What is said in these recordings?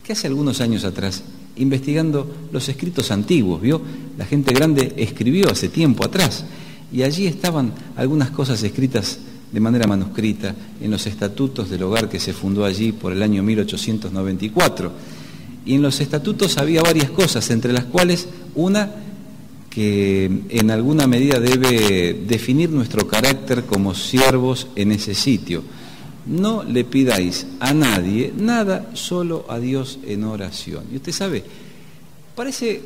que hace algunos años atrás, investigando los escritos antiguos, ¿vio? La gente grande escribió hace tiempo atrás, y allí estaban algunas cosas escritas de manera manuscrita en los estatutos del hogar que se fundó allí por el año 1894. Y en los estatutos había varias cosas, entre las cuales una que en alguna medida debe definir nuestro carácter como siervos en ese sitio. No le pidáis a nadie nada, solo a Dios en oración. Y usted sabe, parece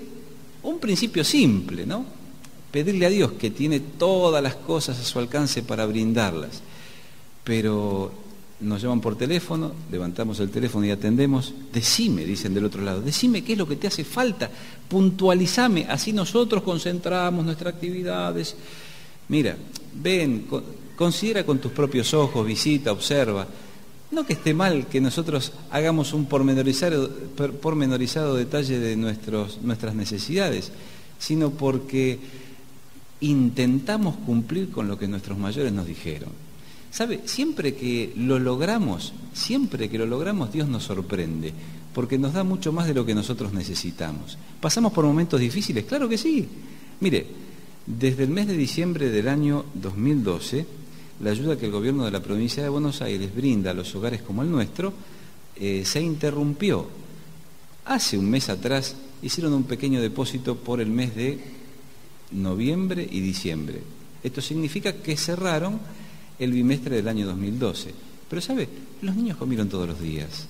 un principio simple, ¿no? Pedirle a Dios, que tiene todas las cosas a su alcance para brindarlas. Pero nos llaman por teléfono, levantamos el teléfono y atendemos. Decime, dicen del otro lado, decime qué es lo que te hace falta, puntualizame, así nosotros concentramos nuestras actividades. Mira, ven, considera con tus propios ojos, visita, observa. No que esté mal que nosotros hagamos un pormenorizado detalle de nuestras necesidades, sino porque intentamos cumplir con lo que nuestros mayores nos dijeron. ¿Sabe? Siempre que lo logramos, Dios nos sorprende, porque nos da mucho más de lo que nosotros necesitamos. ¿Pasamos por momentos difíciles? Claro que sí. Mire, desde el mes de diciembre del año 2012, la ayuda que el gobierno de la provincia de Buenos Aires brinda a los hogares como el nuestro se interrumpió. Hace un mes atrás hicieron un pequeño depósito por el mes de noviembre y diciembre. Esto significa que cerraron el bimestre del año 2012. Pero ¿sabe? Los niños comieron todos los días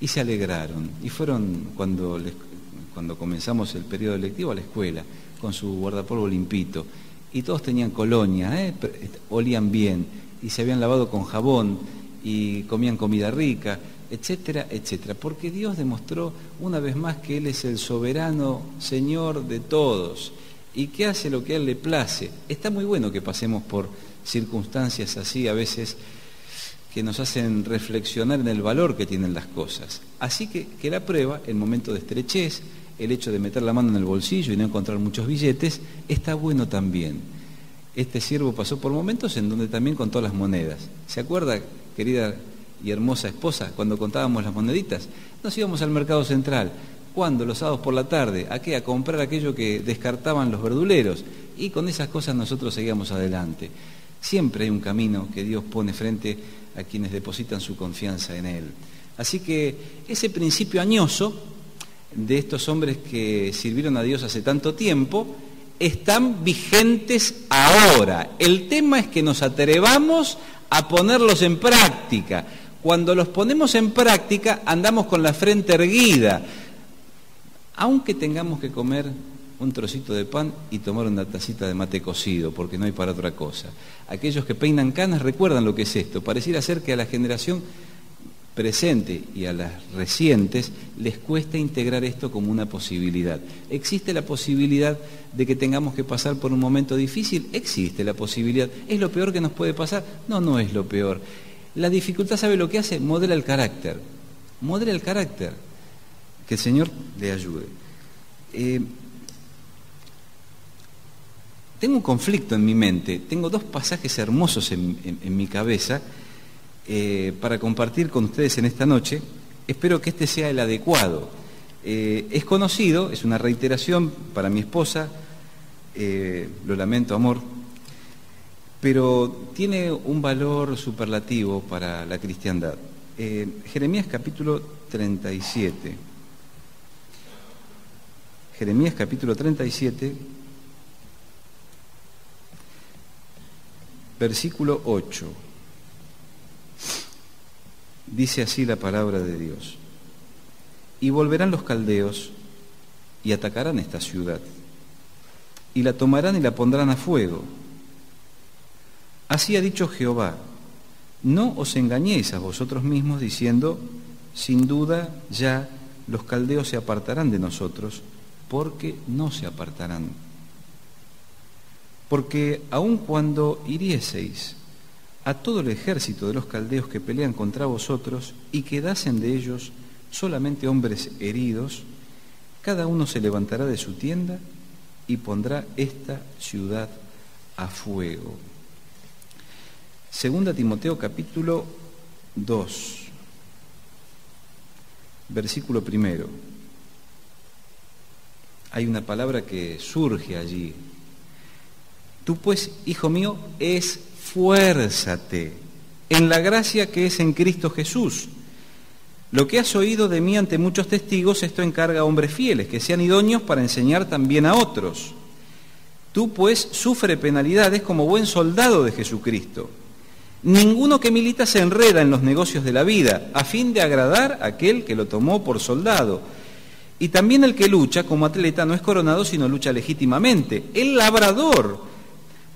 y se alegraron. Y fueron cuando comenzamos el periodo lectivo a la escuela con su guardapolvo limpito. Y todos tenían colonia, olían bien y se habían lavado con jabón y comían comida rica, etcétera, etcétera. Porque Dios demostró una vez más que Él es el soberano Señor de todos y que hace lo que a Él le place. Está muy bueno que pasemos por circunstancias así a veces que nos hacen reflexionar en el valor que tienen las cosas. Así que la prueba, el momento de estrechez, el hecho de meter la mano en el bolsillo y no encontrar muchos billetes, está bueno también. Este siervo pasó por momentos en donde también contó las monedas. ¿Se acuerda, querida y hermosa esposa, cuando contábamos las moneditas? Nos íbamos al mercado central. ¿Cuándo? Los sábados por la tarde. ¿A qué? A comprar aquello que descartaban los verduleros. Y con esas cosas nosotros seguíamos adelante. Siempre hay un camino que Dios pone frente a quienes depositan su confianza en Él. Así que ese principio añoso de estos hombres que sirvieron a Dios hace tanto tiempo están vigentes ahora. El tema es que nos atrevamos a ponerlos en práctica. Cuando los ponemos en práctica andamos con la frente erguida, aunque tengamos que comer un trocito de pan y tomar una tacita de mate cocido, porque no hay para otra cosa. Aquellos que peinan canas recuerdan lo que es esto. Pareciera ser que a la generación presente y a las recientes les cuesta integrar esto como una posibilidad. ¿Existe la posibilidad de que tengamos que pasar por un momento difícil? Existe la posibilidad. ¿Es lo peor que nos puede pasar? No, no es lo peor. La dificultad, ¿sabe lo que hace? Modela el carácter. Modela el carácter. Que el Señor le ayude. Tengo un conflicto en mi mente. Tengo dos pasajes hermosos en mi cabeza para compartir con ustedes en esta noche. Espero que este sea el adecuado. Es conocido, es una reiteración para mi esposa, lo lamento, amor, pero tiene un valor superlativo para la cristiandad. Jeremías capítulo 37. Jeremías capítulo 37, versículo 8. Dice así la palabra de Dios: y volverán los caldeos y atacarán esta ciudad, y la tomarán y la pondrán a fuego. Así ha dicho Jehová: no os engañéis a vosotros mismos diciendo, sin duda ya los caldeos se apartarán de nosotros, porque no se apartarán. Porque aun cuando hirieseis a todo el ejército de los caldeos que pelean contra vosotros y quedasen de ellos solamente hombres heridos, cada uno se levantará de su tienda y pondrá esta ciudad a fuego. Segunda Timoteo capítulo 2. versículo 1. Hay una palabra que surge allí. Tú pues, hijo mío, esfuérzate en la gracia que es en Cristo Jesús. Lo que has oído de mí ante muchos testigos, esto encarga a hombres fieles, que sean idóneos para enseñar también a otros. Tú pues sufre penalidades como buen soldado de Jesucristo. Ninguno que milita se enreda en los negocios de la vida, a fin de agradar a aquel que lo tomó por soldado. Y también el que lucha como atleta no es coronado, sino lucha legítimamente. El labrador,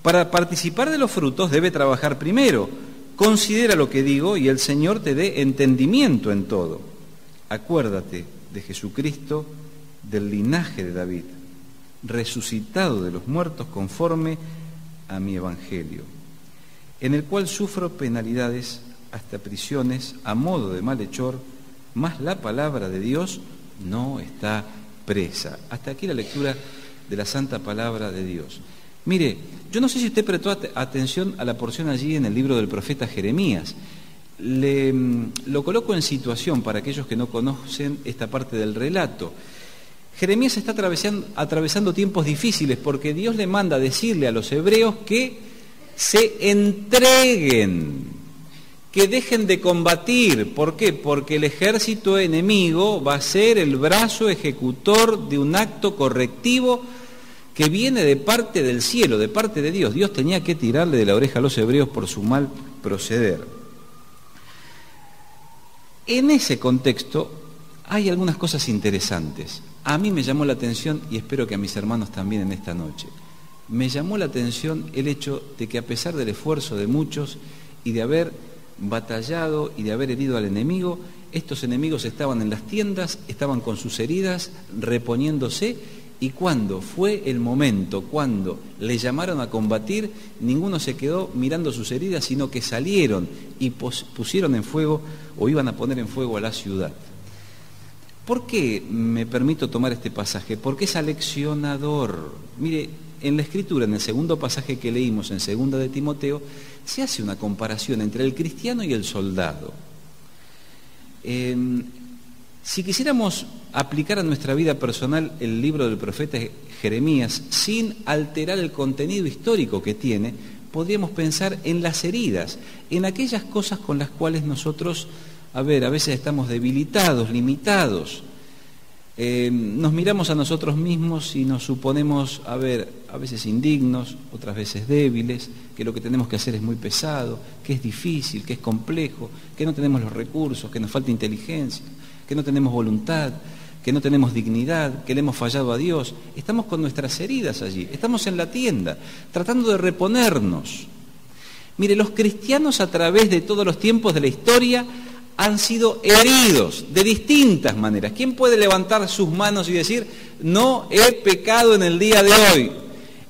para participar de los frutos, debe trabajar primero. Considera lo que digo y el Señor te dé entendimiento en todo. Acuérdate de Jesucristo, del linaje de David, resucitado de los muertos conforme a mi evangelio, en el cual sufro penalidades hasta prisiones a modo de malhechor, mas la palabra de Dios no está presa. Hasta aquí la lectura de la santa palabra de Dios. Mire, yo no sé si usted prestó atención a la porción allí en el libro del profeta Jeremías. Lo coloco en situación para aquellos que no conocen esta parte del relato. Jeremías está atravesando tiempos difíciles porque Dios le manda decirle a los hebreos que se entreguen, que dejen de combatir. ¿Por qué? Porque el ejército enemigo va a ser el brazo ejecutor de un acto correctivo que viene de parte del cielo, de parte de Dios. Dios tenía que tirarle de la oreja a los hebreos por su mal proceder. En ese contexto hay algunas cosas interesantes. A mí me llamó la atención, y espero que a mis hermanos también en esta noche, me llamó la atención el hecho de que a pesar del esfuerzo de muchos y de haber batallado y de haber herido al enemigo, estos enemigos estaban en las tiendas, estaban con sus heridas, reponiéndose, y cuando fue el momento, cuando le llamaron a combatir, ninguno se quedó mirando sus heridas, sino que salieron y pusieron en fuego, o iban a poner en fuego a la ciudad. ¿Por qué me permito tomar este pasaje? Porque es aleccionador. Mire, en la Escritura, en el segundo pasaje que leímos, en 2 de Timoteo, se hace una comparación entre el cristiano y el soldado. Si quisiéramos aplicar a nuestra vida personal el libro del profeta Jeremías sin alterar el contenido histórico que tiene, podríamos pensar en las heridas, en aquellas cosas con las cuales nosotros, a veces estamos debilitados, limitados. Nos miramos a nosotros mismos y nos suponemos, a veces indignos, otras veces débiles, que lo que tenemos que hacer es muy pesado, que es difícil, que es complejo, que no tenemos los recursos, que nos falta inteligencia, que no tenemos voluntad, que no tenemos dignidad, que le hemos fallado a Dios. Estamos con nuestras heridas allí, estamos en la tienda, tratando de reponernos. Mire, los cristianos a través de todos los tiempos de la historia han sido heridos de distintas maneras. ¿Quién puede levantar sus manos y decir, no he pecado en el día de hoy?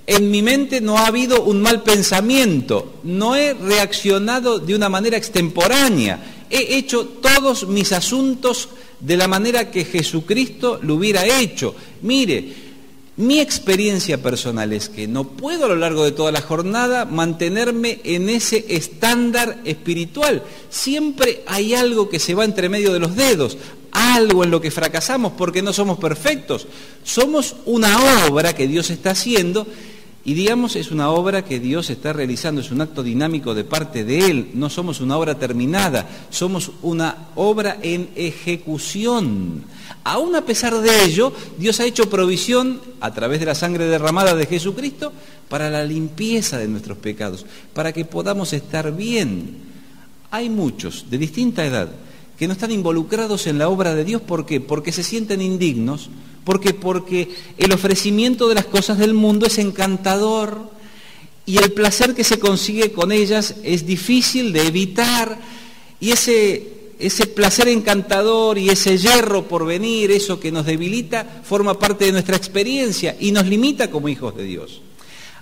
En mi mente no ha habido un mal pensamiento, no he reaccionado de una manera extemporánea, he hecho todos mis asuntos de la manera que Jesucristo lo hubiera hecho. Mire, mi experiencia personal es que no puedo a lo largo de toda la jornada mantenerme en ese estándar espiritual. Siempre hay algo que se va entre medio de los dedos, algo en lo que fracasamos porque no somos perfectos. Somos una obra que Dios está haciendo y digamos es una obra que Dios está realizando, es un acto dinámico de parte de Él. No somos una obra terminada, somos una obra en ejecución. Aún a pesar de ello, Dios ha hecho provisión a través de la sangre derramada de Jesucristo para la limpieza de nuestros pecados, para que podamos estar bien. Hay muchos de distinta edad que no están involucrados en la obra de Dios. ¿Por qué? Porque se sienten indignos. ¿Por qué? Porque el ofrecimiento de las cosas del mundo es encantador y el placer que se consigue con ellas es difícil de evitar, y ese placer encantador y ese yerro por venir, eso que nos debilita, forma parte de nuestra experiencia y nos limita como hijos de Dios.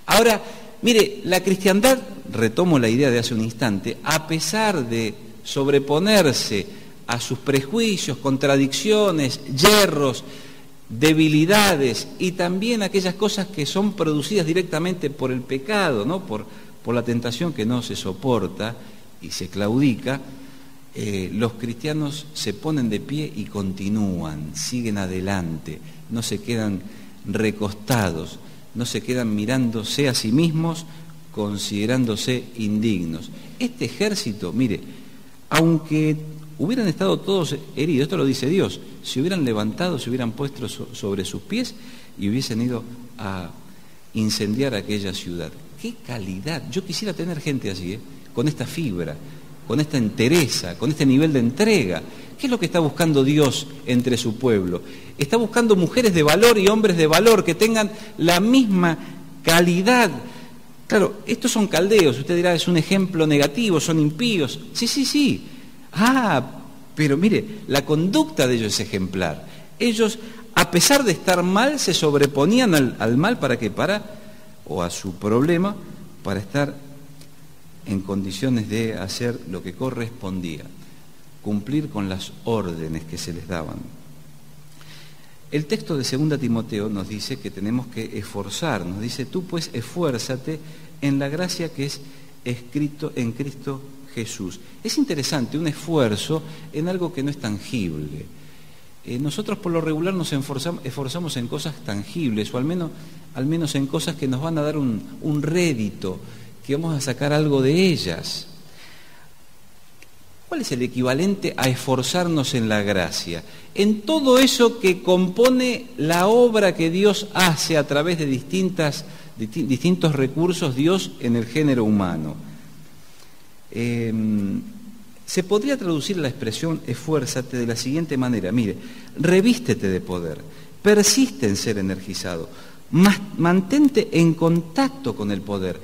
Ahora, mire, la cristiandad, retomo la idea de hace un instante, a pesar de sobreponerse a sus prejuicios, contradicciones, yerros, debilidades y también aquellas cosas que son producidas directamente por el pecado, ¿no? por la tentación que no se soporta y se claudica, los cristianos se ponen de pie y continúan, siguen adelante, no se quedan recostados, no se quedan mirándose a sí mismos, considerándose indignos. Este ejército, mire, aunque hubieran estado todos heridos, esto lo dice Dios, se hubieran levantado, se hubieran puesto sobre sus pies y hubiesen ido a incendiar aquella ciudad. ¡Qué calidad! Yo quisiera tener gente así, con esta fibra, con esta entereza, con este nivel de entrega. ¿Qué es lo que está buscando Dios entre su pueblo? Está buscando mujeres de valor y hombres de valor que tengan la misma calidad. Claro, estos son caldeos, usted dirá, es un ejemplo negativo, son impíos. Sí. Pero mire, la conducta de ellos es ejemplar. Ellos, a pesar de estar mal, se sobreponían al mal o a su problema, para estar en condiciones de hacer lo que correspondía, cumplir con las órdenes que se les daban. El texto de 2 Timoteo nos dice que tenemos que esforzarnos, dice, tú pues esfuérzate en la gracia que es escrito en Cristo Jesús. Es interesante, un esfuerzo en algo que no es tangible. Nosotros por lo regular nos esforzamos en cosas tangibles, o al menos en cosas que nos van a dar un rédito, que vamos a sacar algo de ellas. ¿Cuál es el equivalente a esforzarnos en la gracia? En todo eso que compone la obra que Dios hace a través de distintos recursos, Dios en el género humano. Se podría traducir la expresión esfuérzate de la siguiente manera. Mire, revístete de poder, persiste en ser energizado, mantente en contacto con el poder.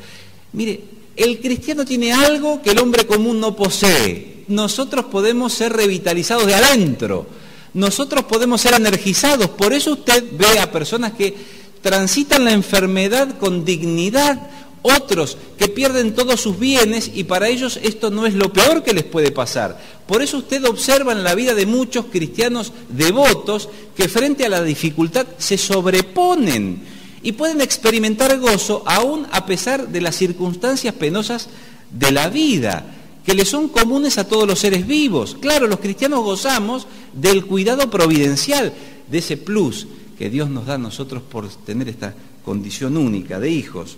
Mire, el cristiano tiene algo que el hombre común no posee. Nosotros podemos ser revitalizados de adentro, nosotros podemos ser energizados. Por eso usted ve a personas que transitan la enfermedad con dignidad, otros que pierden todos sus bienes y para ellos esto no es lo peor que les puede pasar. Por eso usted observa en la vida de muchos cristianos devotos que frente a la dificultad se sobreponen y pueden experimentar gozo aún a pesar de las circunstancias penosas de la vida, que le son comunes a todos los seres vivos. Claro, los cristianos gozamos del cuidado providencial, de ese plus que Dios nos da a nosotros por tener esta condición única de hijos.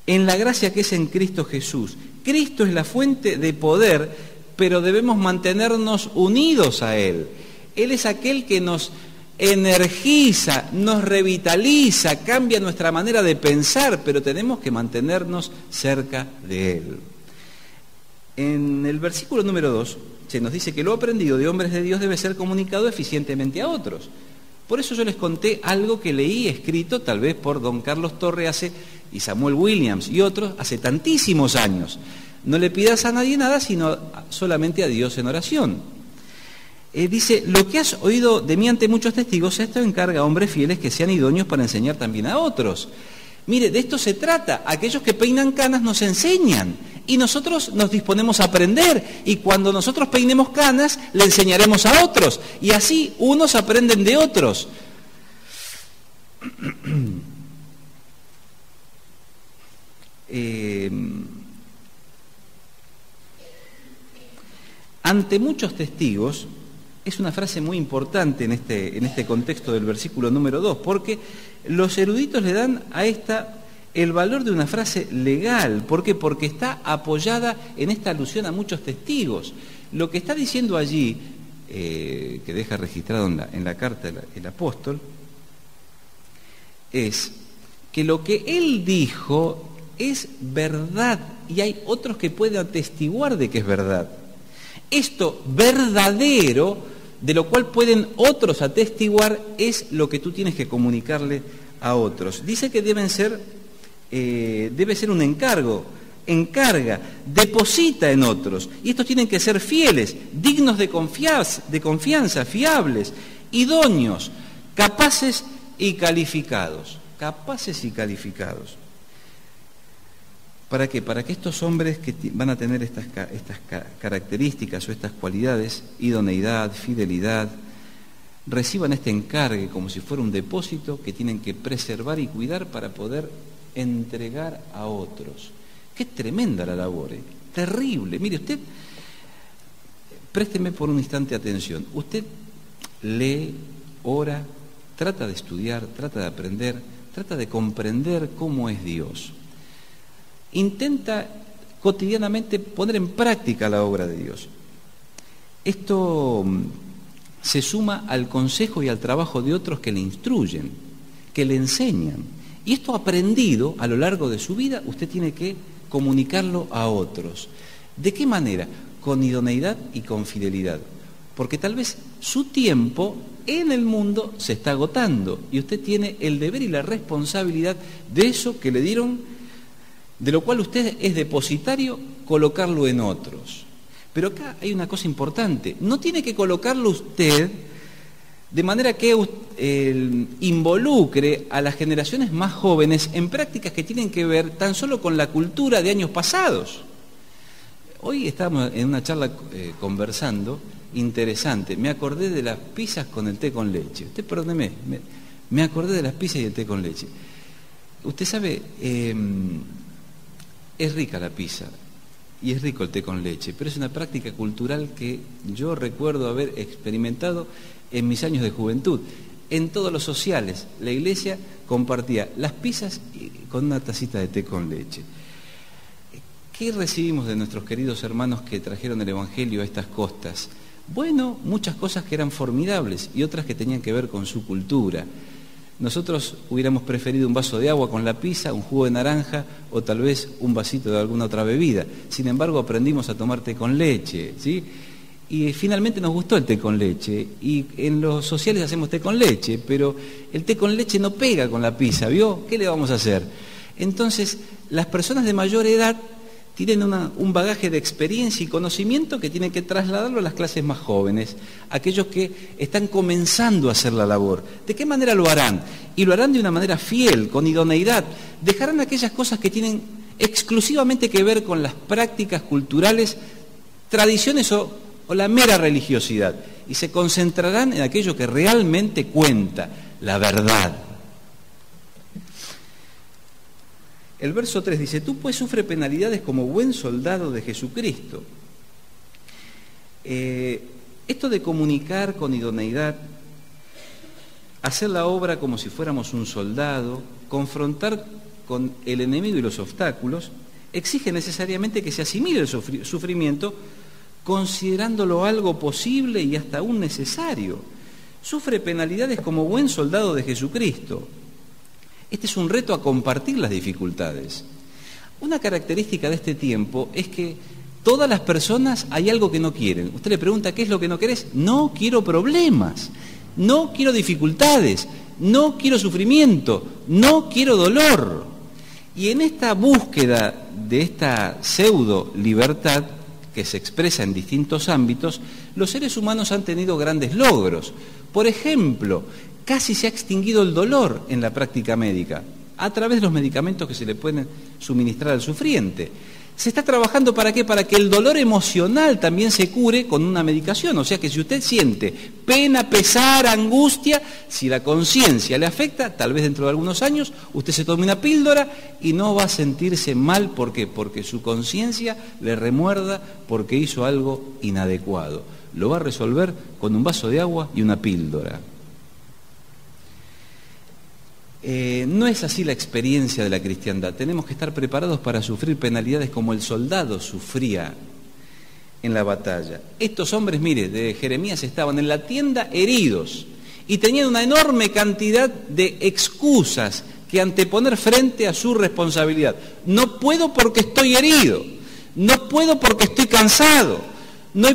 En la gracia que es en Cristo Jesús. Cristo es la fuente de poder, pero debemos mantenernos unidos a Él. Él es aquel que nos energiza, nos revitaliza, cambia nuestra manera de pensar, pero tenemos que mantenernos cerca de Él. En el versículo número 2 se nos dice que lo aprendido de hombres de Dios debe ser comunicado eficientemente a otros. Por eso yo les conté algo que leí escrito tal vez por don Carlos Torre y Samuel Williams y otros hace tantísimos años. No le pidas a nadie nada, sino solamente a Dios en oración. Dice, lo que has oído de mí ante muchos testigos, esto encarga a hombres fieles que sean idóneos para enseñar también a otros. Mire, de esto se trata. Aquellos que peinan canas nos enseñan y nosotros nos disponemos a aprender. Y cuando nosotros peinemos canas, le enseñaremos a otros. Y así unos aprenden de otros. Ante muchos testigos, es una frase muy importante en este contexto del versículo número 2, porque los eruditos le dan a esta el valor de una frase legal. ¿Por qué? Porque está apoyada en esta alusión a muchos testigos. Lo que está diciendo allí, que deja registrado en la carta el apóstol, es que lo que él dijo es verdad y hay otros que pueden atestiguar de que es verdad. Esto verdadero, de lo cual pueden otros atestiguar, es lo que tú tienes que comunicarle a otros. Dice que debe ser un encarga, deposita en otros. Y estos tienen que ser fieles, dignos de confianza, fiables, idóneos, capaces y calificados. Capaces y calificados. ¿Para qué? Para que estos hombres que van a tener estas características o estas cualidades, idoneidad, fidelidad, reciban este encargue como si fuera un depósito que tienen que preservar y cuidar para poder entregar a otros. Qué tremenda la labor, terrible. Mire usted, Présteme por un instante atención. Usted lee, ora, trata de estudiar, trata de aprender, trata de comprender cómo es Dios. Intenta cotidianamente poner en práctica la obra de Dios. Esto se suma al consejo y al trabajo de otros que le instruyen, que le enseñan. Y esto aprendido a lo largo de su vida, usted tiene que comunicarlo a otros. ¿De qué manera? Con idoneidad y con fidelidad. Porque tal vez su tiempo en el mundo se está agotando y usted tiene el deber y la responsabilidad de eso que le dieron, de lo cual usted es depositario, colocarlo en otros. Pero acá hay una cosa importante, no tiene que colocarlo usted de manera que involucre a las generaciones más jóvenes en prácticas que tienen que ver tan solo con la cultura de años pasados. Hoy estábamos en una charla conversando, interesante, me acordé de las pizzas con el té con leche. Usted perdóneme, me acordé de las pizzas y el té con leche. Usted sabe, es rica la pizza y es rico el té con leche, pero es una práctica cultural que yo recuerdo haber experimentado en mis años de juventud. En todos los sociales, la iglesia compartía las pizzas con una tacita de té con leche. ¿Qué recibimos de nuestros queridos hermanos que trajeron el Evangelio a estas costas? Bueno, muchas cosas que eran formidables y otras que tenían que ver con su cultura. Nosotros hubiéramos preferido un vaso de agua con la pizza, un jugo de naranja o tal vez un vasito de alguna otra bebida. Sin embargo, aprendimos a tomar té con leche, ¿sí? Y finalmente nos gustó el té con leche. Y en los sociales hacemos té con leche, pero el té con leche no pega con la pizza, ¿vio? ¿Qué le vamos a hacer? Entonces, las personas de mayor edad tienen un bagaje de experiencia y conocimiento que tienen que trasladarlo a las clases más jóvenes, aquellos que están comenzando a hacer la labor. ¿De qué manera lo harán? Y lo harán de una manera fiel, con idoneidad. Dejarán aquellas cosas que tienen exclusivamente que ver con las prácticas culturales, tradiciones o la mera religiosidad, y se concentrarán en aquello que realmente cuenta, la verdad. El verso 3 dice, tú pues sufre penalidades como buen soldado de Jesucristo. Esto de comunicar con idoneidad, hacer la obra como si fuéramos un soldado, confrontar con el enemigo y los obstáculos, exige necesariamente que se asimile el sufrimiento considerándolo algo posible y hasta aún necesario. Sufre penalidades como buen soldado de Jesucristo. Este es un reto a compartir las dificultades. Una característica de este tiempo es que todas las personas hay algo que no quieren. Usted le pregunta, ¿qué es lo que no querés? No quiero problemas, no quiero dificultades, no quiero sufrimiento, no quiero dolor. Y en esta búsqueda de esta pseudo libertad que se expresa en distintos ámbitos, los seres humanos han tenido grandes logros. Por ejemplo, casi se ha extinguido el dolor en la práctica médica, a través de los medicamentos que se le pueden suministrar al sufriente. Se está trabajando ¿para qué? Para que el dolor emocional también se cure con una medicación. O sea que si usted siente pena, pesar, angustia, si la conciencia le afecta, tal vez dentro de algunos años, usted se tome una píldora y no va a sentirse mal. ¿Por qué? Porque su conciencia le remuerda porque hizo algo inadecuado. Lo va a resolver con un vaso de agua y una píldora. No es así la experiencia de la cristiandad. Tenemos que estar preparados para sufrir penalidades como el soldado sufría en la batalla. Estos hombres, mire, de Jeremías estaban en la tienda heridos y tenían una enorme cantidad de excusas que anteponer frente a su responsabilidad. No puedo porque estoy herido, no puedo porque estoy cansado, no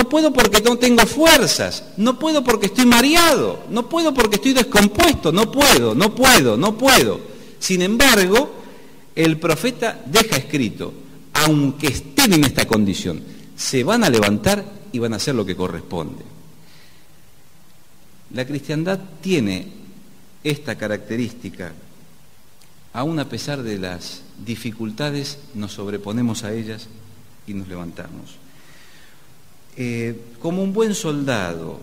puedo porque no tengo fuerzas, no puedo porque estoy mareado, no puedo porque estoy descompuesto, no puedo. Sin embargo, el profeta deja escrito, aunque estén en esta condición, se van a levantar y van a hacer lo que corresponde. La cristiandad tiene esta característica, aún a pesar de las dificultades, nos sobreponemos a ellas y nos levantamos. Como un buen soldado,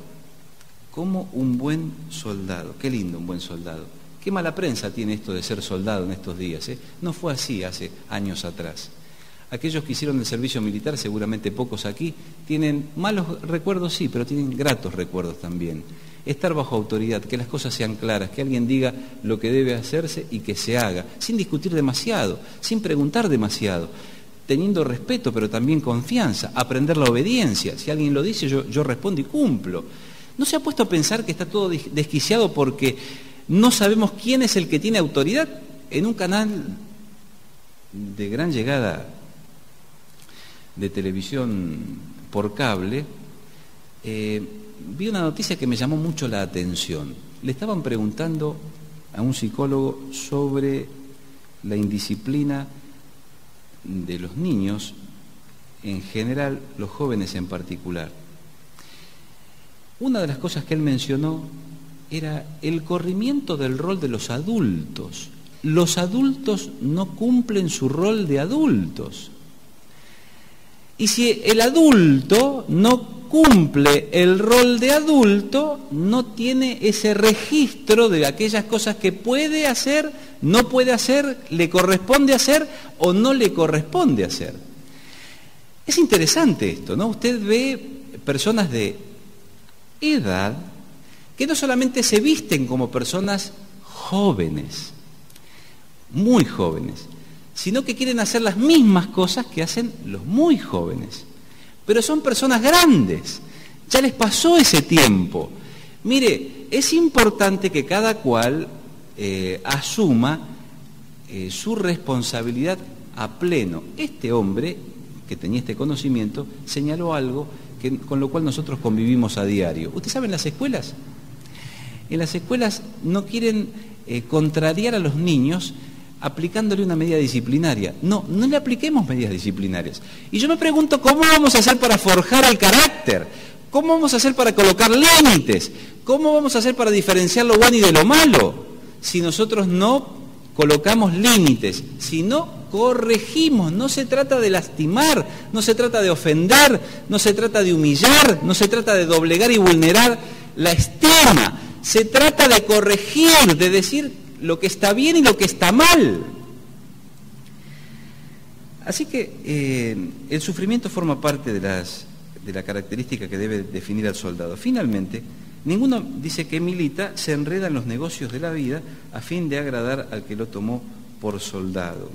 qué lindo un buen soldado. Qué mala prensa tiene esto de ser soldado en estos días, ¿eh? No fue así hace años atrás. Aquellos que hicieron el servicio militar, seguramente pocos aquí, tienen malos recuerdos, sí, pero tienen gratos recuerdos también. Estar bajo autoridad, que las cosas sean claras, que alguien diga lo que debe hacerse y que se haga, sin discutir demasiado, sin preguntar demasiado, teniendo respeto, pero también confianza, aprender la obediencia. Si alguien lo dice, yo respondo y cumplo. ¿No se ha puesto a pensar que está todo desquiciado porque no sabemos quién es el que tiene autoridad? En un canal de gran llegada de televisión por cable, vi una noticia que me llamó mucho la atención. Le estaban preguntando a un psicólogo sobre la indisciplina de los niños, en general, los jóvenes en particular. Una de las cosas que él mencionó era el corrimiento del rol de los adultos. Los adultos no cumplen su rol de adultos. Y si el adulto no cumple el rol de adulto, no tiene ese registro de aquellas cosas que puede hacer, no puede hacer, le corresponde hacer o no le corresponde hacer. Es interesante esto, ¿no? Usted ve personas de edad que no solamente se visten como personas jóvenes, muy jóvenes, sino que quieren hacer las mismas cosas que hacen los muy jóvenes. Pero son personas grandes, ya les pasó ese tiempo. Mire, es importante que cada cual asuma su responsabilidad a pleno. Este hombre, que tenía este conocimiento, señaló algo con lo cual nosotros convivimos a diario. ¿Usted sabe en las escuelas? En las escuelas no quieren contrariar a los niños aplicándole una medida disciplinaria. No le apliquemos medidas disciplinarias. Y yo me pregunto, ¿cómo vamos a hacer para forjar el carácter? ¿Cómo vamos a hacer para colocar límites? ¿Cómo vamos a hacer para diferenciar lo bueno y de lo malo? Si nosotros no colocamos límites, si no corregimos. No se trata de lastimar, no se trata de ofender, no se trata de humillar, no se trata de doblegar y vulnerar la estima. Se trata de corregir, de decir lo que está bien y lo que está mal. Así que el sufrimiento forma parte de la característica que debe definir al soldado. Finalmente, ninguno, dice, que milita se enreda en los negocios de la vida a fin de agradar al que lo tomó por soldado.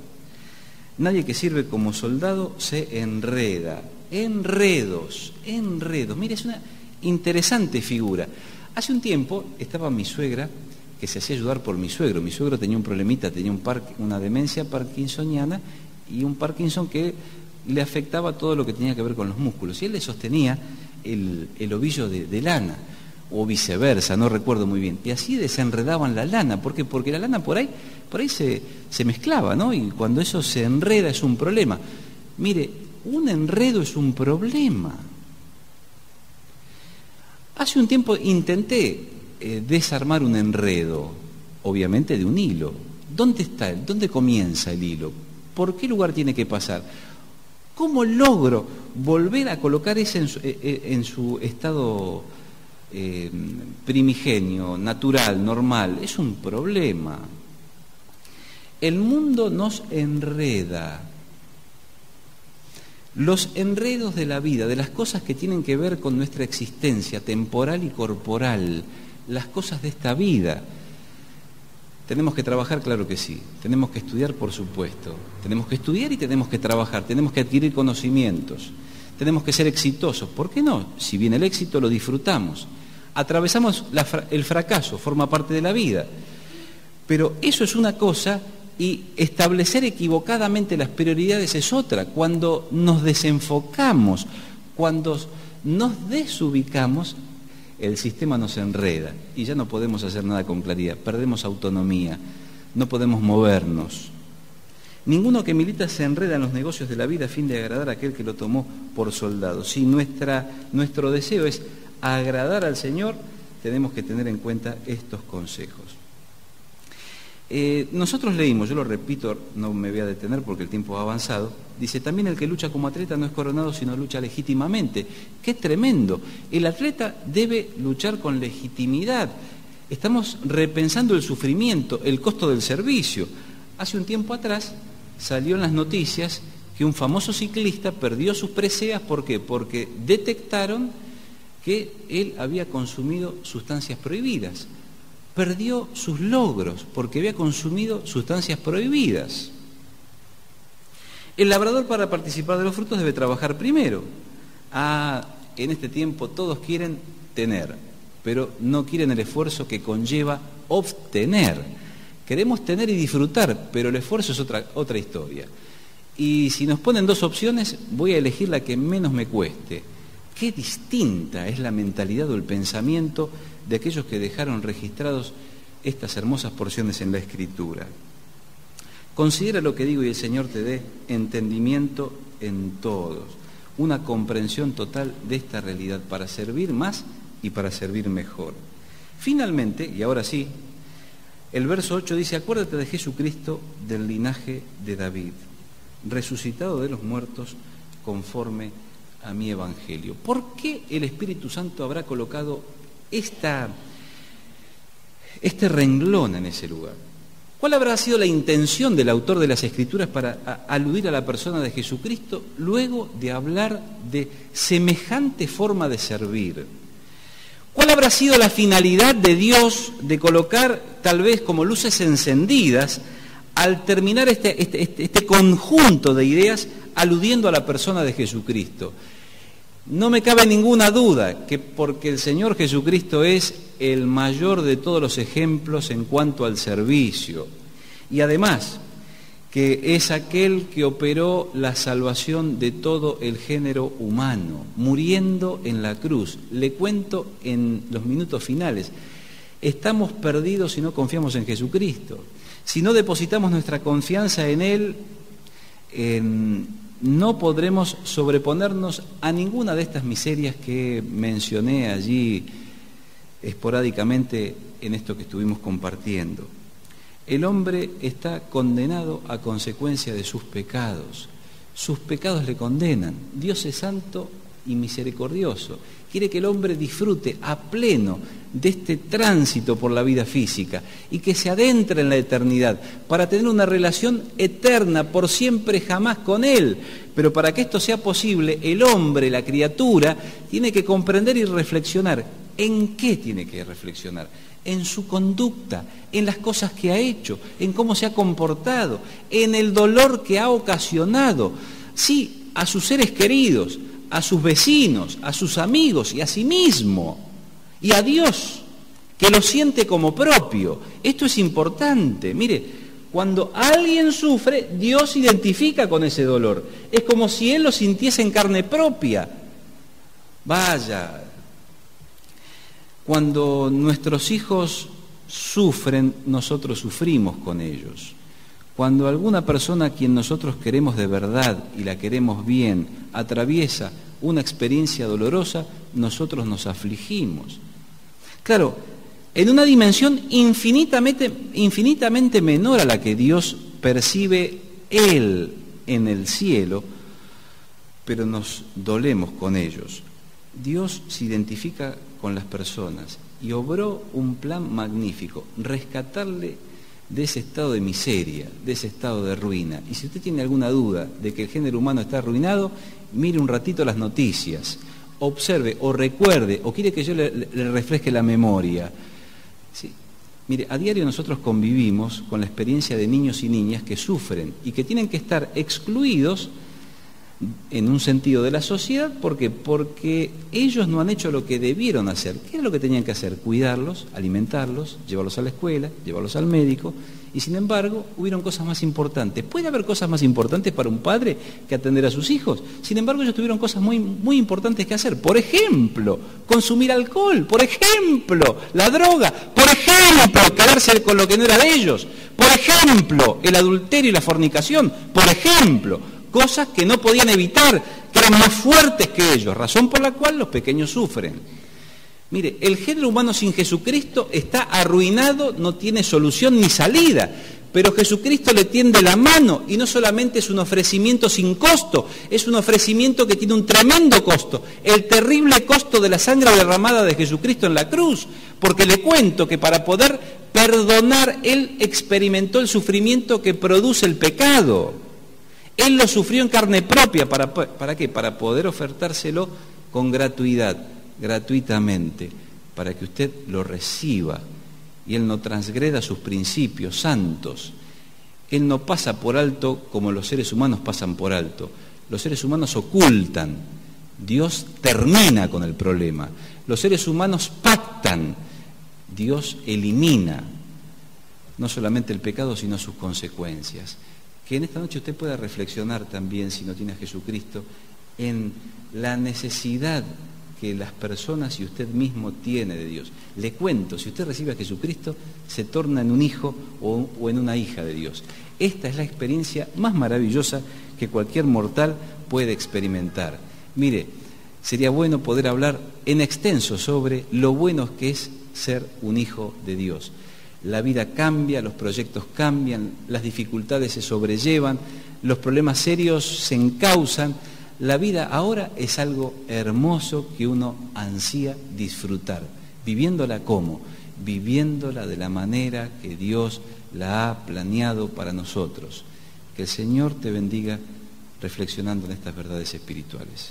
Nadie que sirve como soldado se enreda. Enredos. Mire, es una interesante figura. Hace un tiempo estaba mi suegra, que se hacía ayudar por mi suegro. Mi suegro tenía un problemita, tenía una demencia parkinsoniana y un Parkinson que le afectaba todo lo que tenía que ver con los músculos. Y él le sostenía el ovillo de lana, o viceversa, no recuerdo muy bien. Y así desenredaban la lana. ¿Por qué? Porque la lana por ahí se mezclaba, ¿no? Y cuando eso se enreda es un problema. Mire, un enredo es un problema. Hace un tiempo intenté desarmar un enredo, obviamente de un hilo. ¿Dónde está? ¿Dónde comienza el hilo? ¿Por qué lugar tiene que pasar? ¿Cómo logro volver a colocar ese en su estado primigenio, natural, normal? Es un problema. El mundo nos enreda. Los enredos de la vida, de las cosas que tienen que ver con nuestra existencia temporal y corporal, las cosas de esta vida. ¿Tenemos que trabajar? Claro que sí. ¿Tenemos que estudiar? Por supuesto. Tenemos que estudiar y tenemos que trabajar. Tenemos que adquirir conocimientos. Tenemos que ser exitosos. ¿Por qué no? Si viene el éxito, lo disfrutamos. Atravesamos el fracaso, forma parte de la vida. Pero eso es una cosa y establecer equivocadamente las prioridades es otra. Cuando nos desenfocamos, cuando nos desubicamos, el sistema nos enreda y ya no podemos hacer nada con claridad, perdemos autonomía, no podemos movernos. Ninguno que milita se enreda en los negocios de la vida a fin de agradar a aquel que lo tomó por soldado. Si nuestro deseo es agradar al Señor, tenemos que tener en cuenta estos consejos. Nosotros leímos, yo lo repito, no me voy a detener porque el tiempo ha avanzado, dice, también el que lucha como atleta no es coronado sino lucha legítimamente. ¡Qué tremendo! El atleta debe luchar con legitimidad. Estamos repensando el sufrimiento, el costo del servicio. Hace un tiempo atrás salió en las noticias que un famoso ciclista perdió sus preseas. ¿Por qué? Porque detectaron que él había consumido sustancias prohibidas. Perdió sus logros porque había consumido sustancias prohibidas. El labrador, para participar de los frutos, debe trabajar primero. En este tiempo todos quieren tener, pero no quieren el esfuerzo que conlleva obtener. Queremos tener y disfrutar, pero el esfuerzo es otra historia. Y si nos ponen dos opciones, voy a elegir la que menos me cueste. Qué distinta es la mentalidad o el pensamiento de aquellos que dejaron registrados estas hermosas porciones en la Escritura. Considera lo que digo y el Señor te dé entendimiento en todos, una comprensión total de esta realidad para servir más y para servir mejor. Finalmente, y ahora sí, el verso 8 dice: acuérdate de Jesucristo, del linaje de David, resucitado de los muertos conforme a mi evangelio. ¿Por qué el Espíritu Santo habrá colocado este renglón en ese lugar? ¿Cuál habrá sido la intención del autor de las Escrituras para aludir a la persona de Jesucristo luego de hablar de semejante forma de servir? ¿Cuál habrá sido la finalidad de Dios de colocar tal vez como luces encendidas al terminar este conjunto de ideas aludiendo a la persona de Jesucristo? No me cabe ninguna duda que porque el Señor Jesucristo es el mayor de todos los ejemplos en cuanto al servicio, y además que es aquel que operó la salvación de todo el género humano, muriendo en la cruz. Le cuento en los minutos finales, estamos perdidos si no confiamos en Jesucristo. Si no depositamos nuestra confianza en Él, no podremos sobreponernos a ninguna de estas miserias que mencioné allí esporádicamente en esto que estuvimos compartiendo. El hombre está condenado a consecuencia de sus pecados. Sus pecados le condenan. Dios es santo y misericordioso. Quiere que el hombre disfrute a pleno de este tránsito por la vida física y que se adentre en la eternidad para tener una relación eterna por siempre jamás con Él. Pero para que esto sea posible, el hombre, la criatura, tiene que comprender y reflexionar. ¿En qué tiene que reflexionar? En su conducta, en las cosas que ha hecho, en cómo se ha comportado, en el dolor que ha ocasionado, sí, a sus seres queridos, a sus vecinos, a sus amigos y a sí mismo, y a Dios, que lo siente como propio. Esto es importante. Mire, cuando alguien sufre, Dios se identifica con ese dolor. Es como si Él lo sintiese en carne propia. Vaya, cuando nuestros hijos sufren, nosotros sufrimos con ellos. Cuando alguna persona a quien nosotros queremos de verdad y la queremos bien atraviesa una experiencia dolorosa, nosotros nos afligimos. Claro, en una dimensión infinitamente menor a la que Dios percibe Él en el cielo, pero nos dolemos con ellos. Dios se identifica con las personas y obró un plan magnífico, rescatarle de ese estado de miseria, de ese estado de ruina. Y si usted tiene alguna duda de que el género humano está arruinado, mire un ratito las noticias, observe o recuerde, o quiere que yo le refresque la memoria. Sí. Mire, a diario nosotros convivimos con la experiencia de niños y niñas que sufren y que tienen que estar excluidos en un sentido de la sociedad. ¿Por qué? Porque ellos no han hecho lo que debieron hacer. ¿Qué era lo que tenían que hacer? Cuidarlos, alimentarlos, llevarlos a la escuela, llevarlos al médico, y sin embargo hubieron cosas más importantes. ¿Puede haber cosas más importantes para un padre que atender a sus hijos? Sin embargo, ellos tuvieron cosas muy, muy importantes que hacer. Por ejemplo, consumir alcohol, por ejemplo, la droga, por ejemplo, quedarse con lo que no era de ellos, por ejemplo, el adulterio y la fornicación, por ejemplo, cosas que no podían evitar, que eran más fuertes que ellos, razón por la cual los pequeños sufren. Mire, el género humano sin Jesucristo está arruinado, no tiene solución ni salida, pero Jesucristo le tiende la mano y no solamente es un ofrecimiento sin costo, es un ofrecimiento que tiene un tremendo costo, el terrible costo de la sangre derramada de Jesucristo en la cruz, porque le cuento que para poder perdonar, Él experimentó el sufrimiento que produce el pecado. Él lo sufrió en carne propia. ¿Para qué? Para poder ofertárselo con gratuidad, gratuitamente, para que usted lo reciba y Él no transgreda sus principios santos. Él no pasa por alto como los seres humanos pasan por alto. Los seres humanos ocultan. Dios termina con el problema. Los seres humanos pactan. Dios elimina no solamente el pecado, sino sus consecuencias. Que en esta noche usted pueda reflexionar también, si no tiene a Jesucristo, en la necesidad que las personas y usted mismo tiene de Dios. Le cuento, si usted recibe a Jesucristo, se torna en un hijo o en una hija de Dios. Esta es la experiencia más maravillosa que cualquier mortal puede experimentar. Mire, sería bueno poder hablar en extenso sobre lo bueno que es ser un hijo de Dios. La vida cambia, los proyectos cambian, las dificultades se sobrellevan, los problemas serios se encausan. La vida ahora es algo hermoso que uno ansía disfrutar. ¿Viviéndola cómo? Viviéndola de la manera que Dios la ha planeado para nosotros. Que el Señor te bendiga reflexionando en estas verdades espirituales.